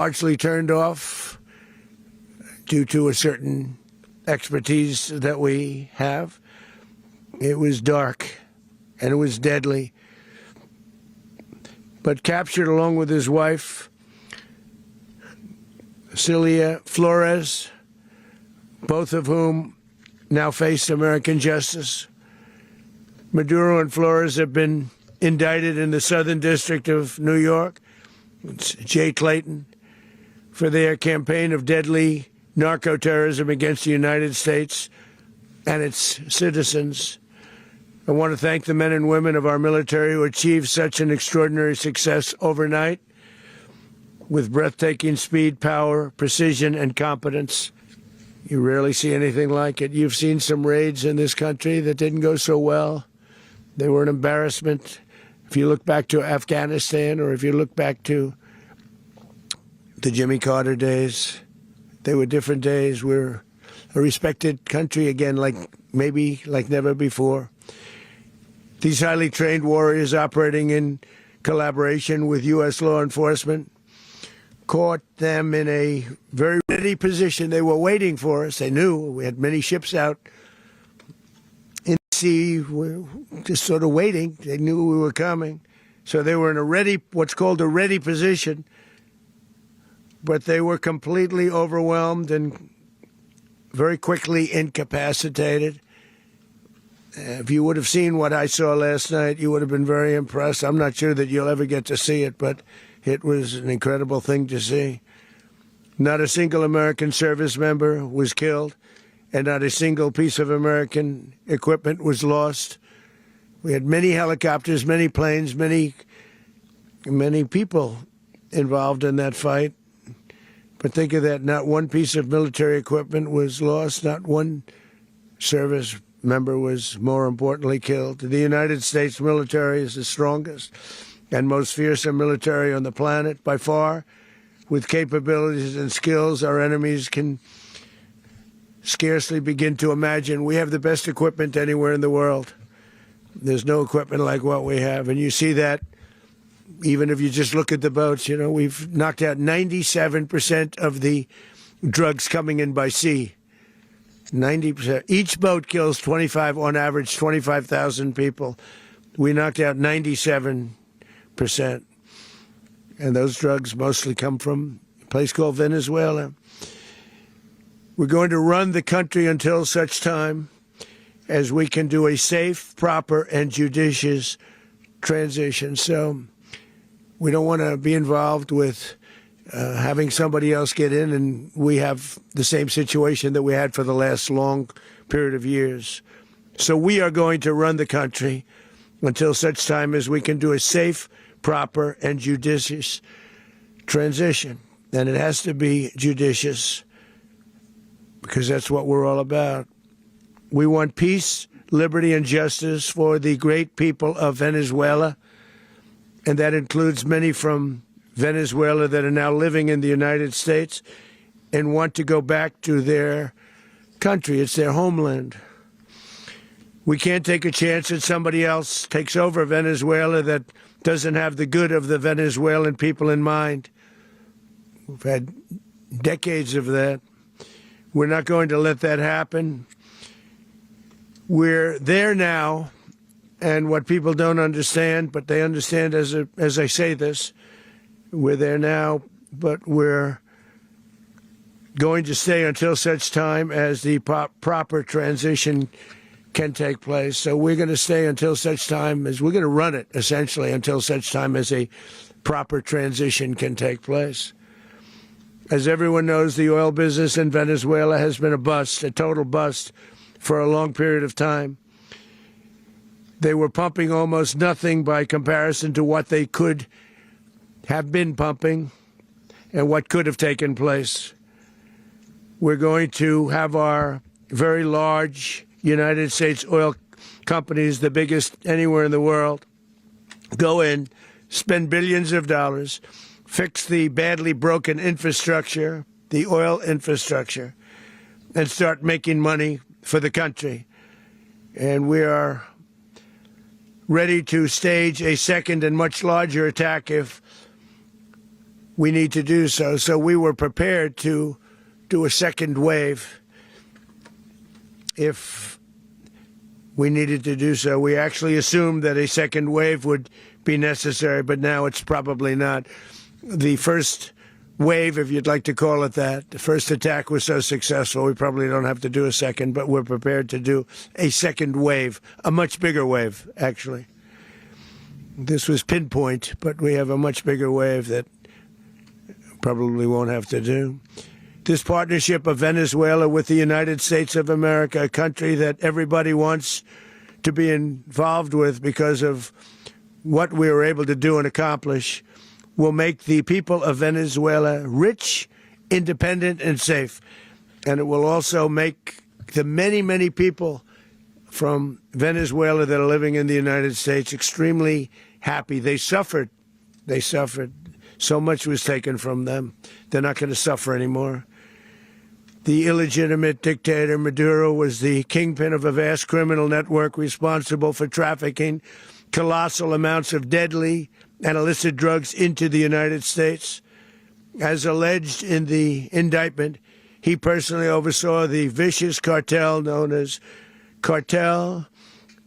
largely turned off due to a certain expertise that we have. It was dark and it was deadly. But captured along with his wife, Celia Flores, both of whom now face American justice. Maduro and Flores have been indicted in the Southern District of New York. It's Jay Clayton, for their campaign of deadly narco-terrorism against the United States and its citizens. I want to thank the men and women of our military who achieved such an extraordinary success overnight with breathtaking speed, power, precision, and competence. You rarely see anything like it. You've seen some raids in this country that didn't go so well. They were an embarrassment. If you look back to Afghanistan or if you look back to the Jimmy Carter days, they were different days. We're a respected country again, like never before. These highly trained warriors operating in collaboration with U.S. law enforcement caught them in a very ready position. They were waiting for us. They knew we had many ships out in the sea, just sort of waiting. They knew we were coming. So they were in a ready, what's called a ready position. But they were completely overwhelmed and very quickly incapacitated. If you would have seen what I saw last night, you would have been very impressed. I'm not sure that you'll ever get to see it, but it was an incredible thing to see. Not a single American service member was killed, and not a single piece of American equipment was lost. We had many helicopters, many planes, many people involved in that fight. But think of that, not one piece of military equipment was lost, not one service member was, more importantly, killed. The United States military is the strongest and most fearsome military on the planet by far, with capabilities and skills our enemies can scarcely begin to imagine. We have the best equipment anywhere in the world. There's no equipment like what we have, and you see that even if you just look at the boats. You know, we've knocked out 97% of the drugs coming in by sea. 90%. Each boat kills on average, 25,000 people. We knocked out 97%. And those drugs mostly come from a place called Venezuela. We're going to run the country until such time as we can do a safe, proper, and judicious transition. So we don't want to be involved with having somebody else get in, and we have the same situation that we had for the last long period of years. So we are going to run the country until such time as we can do a safe, proper, and judicious transition. And it has to be judicious because that's what we're all about. We want peace, liberty, and justice for the great people of Venezuela, and that includes many from Venezuela that are now living in the United States and want to go back to their country. It's their homeland. We can't take a chance that somebody else takes over Venezuela that doesn't have the good of the Venezuelan people in mind. We've had decades of that. We're not going to let that happen. We're there now, and what people don't understand, but they understand as I say this, we're there now, but we're going to stay until such time as the proper transition can take place. So we're going to stay until such time as we're going to run it, essentially, until such time as a proper transition can take place. As everyone knows, the oil business in Venezuela has been a bust, a total bust, for a long period of time. They were pumping almost nothing by comparison to what they could have been pumping and what could have taken place. We're going to have our very large United States oil companies, the biggest anywhere in the world, go in, spend billions of dollars, fix the badly broken infrastructure, the oil infrastructure, and start making money for the country. And we are ready to stage a second and much larger attack if we need to do so. So we were prepared to do a second wave if we needed to do so. We actually assumed that a second wave would be necessary, but now it's probably not. The first wave, if you'd like to call it that, the first attack was so successful, we probably don't have to do a second, but we're prepared to do a second wave, a much bigger wave, actually. This was pinpoint, but we have a much bigger wave that probably won't have to do. This partnership of Venezuela with the United States of America, a country that everybody wants to be involved with because of what we were able to do and accomplish, will make the people of Venezuela rich, independent, and safe. And it will also make the many, many people from Venezuela that are living in the United States extremely happy. They suffered. They suffered. So much was taken from them. They're not going to suffer anymore. The illegitimate dictator Maduro was the kingpin of a vast criminal network responsible for trafficking colossal amounts of deadly and illicit drugs into the United States. As alleged in the indictment, he personally oversaw the vicious cartel known as Cartel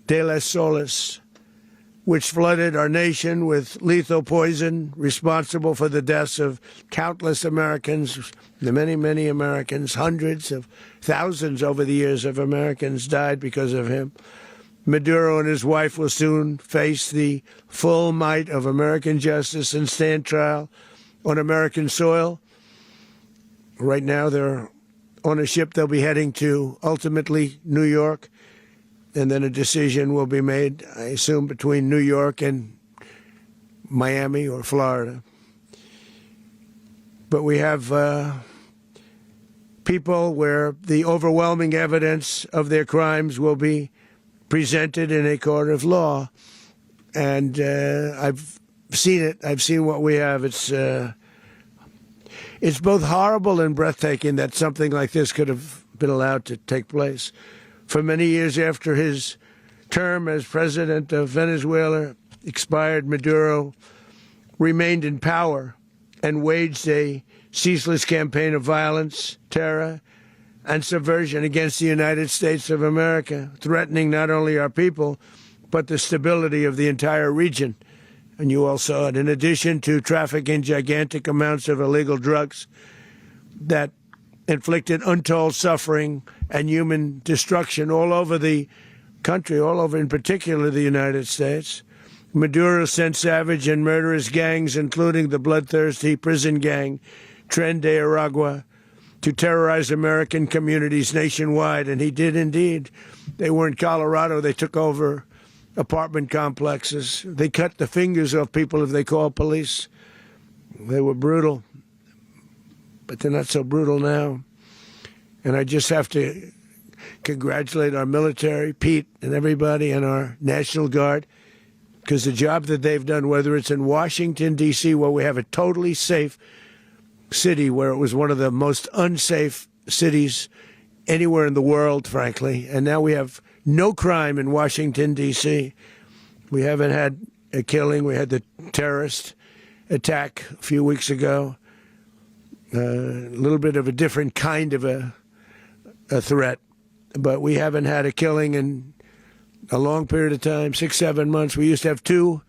de las Solas, which flooded our nation with lethal poison, responsible for the deaths of countless Americans, the many, many Americans. Hundreds of thousands over the years of Americans died because of him. Maduro and his wife will soon face the full might of American justice and stand trial on American soil. Right now, they're on a ship they'll be heading to, ultimately, New York. And then a decision will be made, I assume, between New York and Miami or Florida. But we have people where the overwhelming evidence of their crimes will be presented in a court of law. And I've seen it. I've seen what we have. It's both horrible and breathtaking that something like this could have been allowed to take place. For many years after his term as president of Venezuela expired, Maduro remained in power and waged a ceaseless campaign of violence, terror, and subversion against the United States of America, threatening not only our people, but the stability of the entire region. And you all saw it. In addition to trafficking gigantic amounts of illegal drugs that inflicted untold suffering and human destruction all over the country, all over, in particular, the United States. Maduro sent savage and murderous gangs, including the bloodthirsty prison gang, Tren de Aragua, to terrorize American communities nationwide. And he did indeed. They were in Colorado. They took over apartment complexes. They cut the fingers off people if they called police. They were brutal. But they're not so brutal now. And I just have to congratulate our military, Pete and everybody, and our National Guard, because the job that they've done, whether it's in Washington, D.C., where we have a totally safe city, where it was one of the most unsafe cities anywhere in the world, frankly, and now we have no crime in Washington, D.C. We haven't had a killing. We had the terrorist attack a few weeks ago. A little bit of a different kind of a threat, but we haven't had a killing in a long period of time, 6-7 months. We used to have two,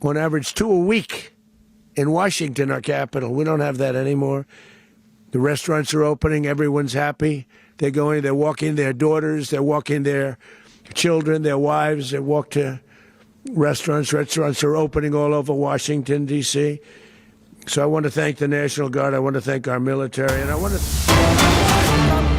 on average, 2 a week in Washington, our capital. We don't have that anymore. The restaurants are opening. Everyone's happy. They're going, they're walking their daughters, they're walking their children, their wives. They walk to restaurants. Restaurants are opening all over Washington, D.C. So I want to thank the National Guard. I want to thank our military. And I want to...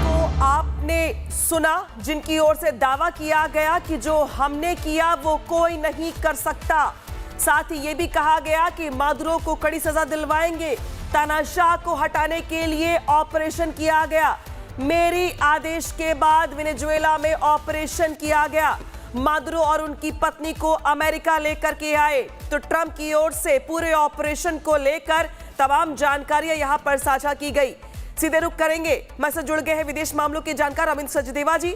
को आपने सुना, जिनकी ओर से दावा किया गया कि जो हमने किया वो कोई नहीं कर सकता। साथ ही ये भी कहा गया कि मादुरो को कड़ी सजा दिलवाएंगे। तानाशाह को हटाने के लिए ऑपरेशन किया गया। मेरी आदेश के बाद वेनेजुएला में ऑपरेशन किया गया। मादुरो और उनकी पत्नी को अमेरिका लेकर के आए। तो ट्रंप की ओर से पूरे ऑपरेशन को लेकर तमाम जानकारियां यहां पर साझा की गई। सीधे रुख करेंगे, मैसेज जुड़ गए हैं विदेश मामलों के जानकार अमित सचदेवा जी।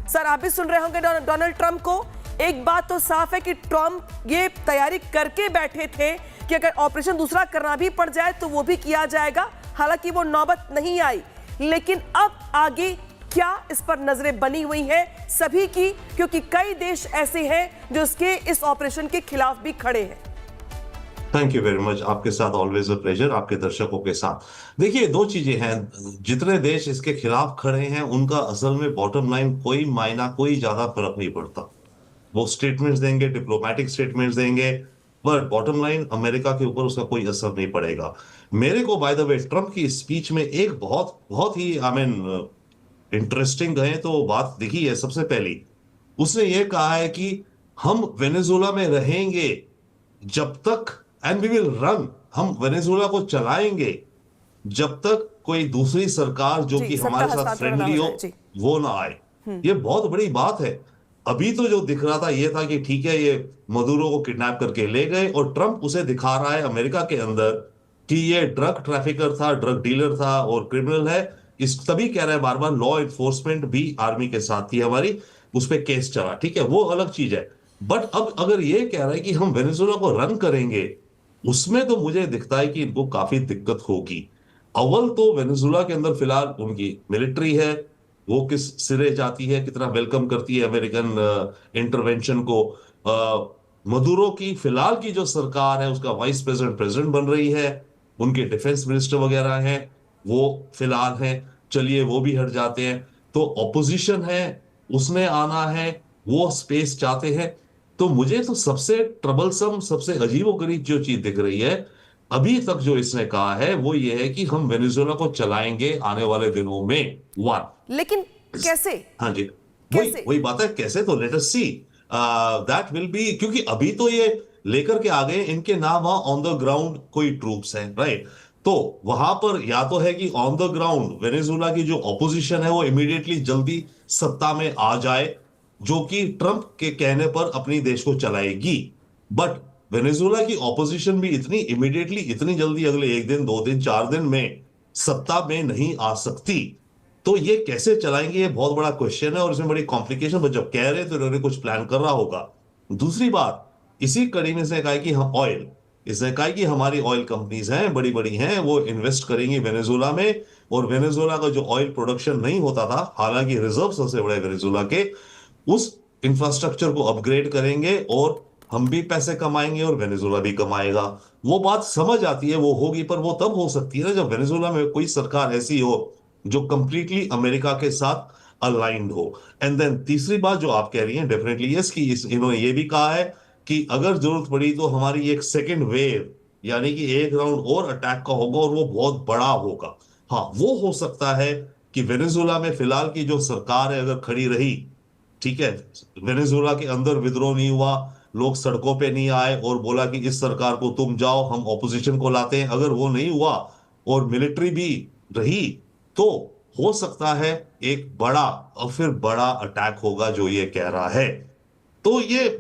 सर, आप भी सुन रहे होंगे डोनाल्ड ट्रंप को। एक बात तो साफ है कि ट्रंप ये तैयारी करके बैठे थे कि अगर ऑपरेशन दूसरा करना भी पड़ जाए तो वो भी किया जाएगा। हालांकि वो नौबत नहीं आई, लेकिन अब आगे क्या, इस पर नजरें बनी हुई हैं सभी की, क्योंकि कई देश ऐसे हैं जो इसके इस ऑपरेशन के खिलाफ भी खड़े हैं। Thank you very much. आपके साथ ऑलवेज अ प्लेजर, आपके दर्शकों के साथ। देखिए, दो चीजें हैं, जितने देश इसके खिलाफ खड़े हैं उनका असल में बॉटम लाइन कोई मायना, कोई ज्यादा फर्क नहीं पड़ता। वो स्टेटमेंट्स देंगे, डिप्लोमेटिक स्टेटमेंट्स देंगे, पर बॉटम लाइन अमेरिका के ऊपर उसका कोई असर नहीं पड़ेगा। मेरे को बाय द वे ट्रंप की स्पीच में एक बहुत बहुत ही इंटरेस्टिंग गए तो बात दिखी है। सबसे पहली उसने ये कहा है कि हम वेनेजुएला में रहेंगे जब तक, एंड वी विल रन, हम वेनेजुएला को चलाएंगे जब तक कोई दूसरी सरकार जो कि हमारे साथ फ्रेंडली हो वो ना आए। ये बहुत बड़ी बात है। अभी तो जो दिख रहा था ये था कि ठीक है, ये मदुरो को किडनैप करके ले गए और ट्रंप उसे दिखा रहा है अमेरिका के अंदर कि ये ड्रग ट्रैफिकर था, ड्रग डीलर था और क्रिमिनल है। इस तभी कह रहा है बार बार लॉ एनफोर्समेंट भी आर्मी के साथ थी हमारी, उस पर केस चला, ठीक है, वो अलग चीज है। बट अब अगर ये कह रहा है कि हम वेनेजुएला को रन करेंगे, उसमें तो मुझे दिखता है कि इनको काफी दिक्कत होगी। अव्वल तो वेनेजुएला के अंदर फिलहाल उनकी मिलिट्री है, वो किस सिरे जाती है, कितना वेलकम करती है अमेरिकन इंटरवेंशन को। मदुरो की फिलहाल की जो सरकार है उसका वाइस प्रेसिडेंट बन रही है, उनके डिफेंस मिनिस्टर वगैरह हैं वो फिलहाल हैं, चलिए वो भी हट जाते हैं। तो ऑपोजिशन है, उसने आना है, वो स्पेस चाहते हैं। तो मुझे तो सबसे ट्रबलसम, सबसे अजीबोगरीब जो चीज दिख रही है अभी तक जो इसने कहा है वो ये है कि हम वेनेजुएला को चलाएंगे आने वाले दिनों में। लेकिन कैसे? हाँ जी, कैसे? वही बात है, कैसे, तो let us see that will be, क्योंकि अभी तो ये लेकर के आ गए, इनके नाम वहां ऑन द ग्राउंड कोई ट्रूप्स हैं, राइट। तो वहां पर या तो है कि ऑन द ग्राउंड वेनेजुएला की जो ऑपोजिशन है वो इमीडिएटली जल्दी सत्ता में आ जाए, जो कि ट्रंप के कहने पर अपनी देश को चलाएगी। बट वेनेजुएला की ऑपोजिशन भी इतनी इमीडिएटली, इतनी जल्दी अगले 1 दिन 2 दिन 4 दिन में सत्ता में नहीं आ सकती। तो ये कैसे चलाएंगे, ये बहुत बड़ा क्वेश्चन है और इसमें बड़ी कॉम्प्लिकेशन। बट जब कह रहे तो इन्होंने कुछ प्लान कर रहा होगा। दूसरी बात, इसी कड़ी में इसने कहा कि हम ऑयल, इसने कहा कि हमारी ऑयल कंपनीज हैं, बड़ी बड़ी हैं, वो इन्वेस्ट करेंगी वेनेजुएला में, और वेनेजुएला का जो ऑयल प्रोडक्शन नहीं होता था, हालांकि रिजर्व सबसे बड़े वेनेजुएला के, उस इंफ्रास्ट्रक्चर को अपग्रेड करेंगे और हम भी पैसे कमाएंगे और वेनेजुएला भी कमाएगा। वो बात समझ आती है, वो होगी, पर वो तब हो सकती है ना जब वेनेजुएला में कोई सरकार ऐसी हो जो कंप्लीटली अमेरिका के साथ अलाइंड हो। एंड देन तीसरी बात जो आप कह रही हैं, डेफिनेटली यस, कि इन्होंने ये भी कहा है कि अगर जरूरत पड़ी तो हमारी एक सेकेंड वेव, यानी कि एक राउंड और अटैक का होगा और वो बहुत बड़ा होगा। हाँ, वो हो सकता है कि वेनेजुएला में फिलहाल की जो सरकार है अगर खड़ी रही, ठीक है, वेनेजुएला के अंदर विद्रोह नहीं हुआ, लोग सड़कों पे नहीं आए और बोला कि इस सरकार को तुम जाओ, हम ऑपोजिशन को लाते हैं, अगर वो नहीं हुआ और मिलिट्री भी रही, तो हो सकता है एक बड़ा और फिर बड़ा अटैक होगा जो ये कह रहा है। तो ये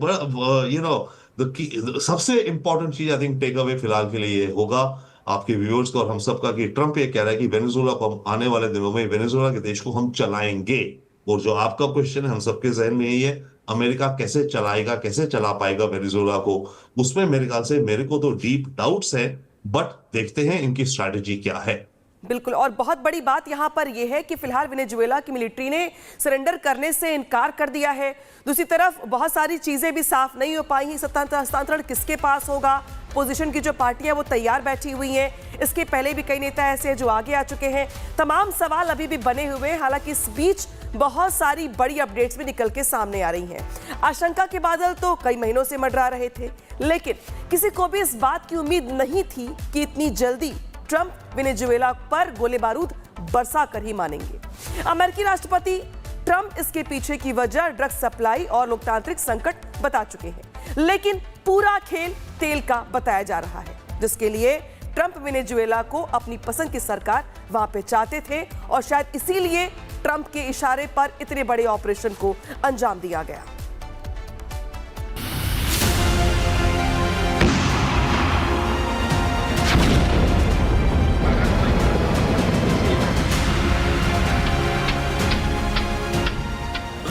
सबसे इंपॉर्टेंट चीज आई थिंक टेक अवे फिलहाल के लिए ये होगा आपके व्यूअर्स का और हम सबका, कि ट्रंप ये कह रहा है कि वेनेजुएला को हम आने वाले दिनों में, वेनेजुएला के देश को हम चलाएंगे। और जो आपका क्वेश्चन है हम सबके जहन में यही है, अमेरिका कैसे चलाएगा, कैसे चला पाएगा वेनेजुएला को, उसमें मेरे ख्याल से मेरे को तो डीप डाउट्स है, बट देखते हैं इनकी स्ट्रैटेजी क्या है। बिल्कुल, और बहुत बड़ी बात यहां पर यह है कि फिलहाल वेनेजुएला की मिलिट्री ने सरेंडर करने से इनकार कर दिया है। दूसरी तरफ बहुत सारी चीजें भी साफ नहीं हो पाई हैं, सत्ता हस्तांतरण किसके पास होगा, पोजीशन की जो पार्टियां वो तैयार बैठी हुई हैं, इसके पहले भी कई नेता ऐसे हैं जो आगे आ चुके हैं। तमाम सवाल अभी भी बने हुए हैं। हालांकि इस बीच बहुत सारी बड़ी अपडेट्स भी निकल के सामने आ रही हैं। आशंका के बादल तो कई महीनों से मंडरा रहे थे, लेकिन किसी को भी इस बात की उम्मीद नहीं थी कि इतनी जल्दी ट्रंप वेनेजुएला पर गोले बारूद बरसा कर ही मानेंगे। अमेरिकी राष्ट्रपति ट्रंप इसके पीछे की वजह ड्रग सप्लाई और लोकतांत्रिक संकट बता चुके हैं, लेकिन पूरा खेल तेल का बताया जा रहा है, जिसके लिए ट्रंप वेनेजुएला को अपनी पसंद की सरकार वहां पे चाहते थे और शायद इसीलिए ट्रंप के इशारे पर इतने बड़े ऑपरेशन को अंजाम दिया गया।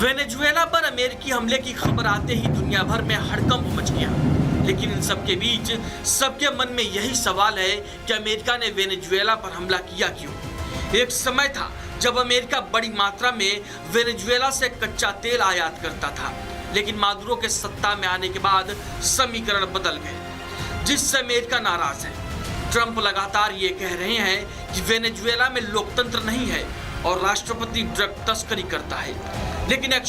वेनेजुएला पर अमेरिकी हमले की खबर आते ही दुनिया भर में हड़कंप मच गया, लेकिन इन सबके बीच सबके मन में यही सवाल है कि अमेरिका ने वेनेजुएला पर हमला किया क्यों। एक समय था जब अमेरिका बड़ी मात्रा में वेनेजुएला से कच्चा तेल आयात करता था, लेकिन मादुरो के सत्ता में आने के बाद समीकरण बदल गए, जिससे अमेरिका नाराज है। ट्रंप लगातार ये कह रहे हैं कि वेनेजुएला में लोकतंत्र नहीं है और राष्ट्रपति ड्रग तस्करी करता है, लेकिन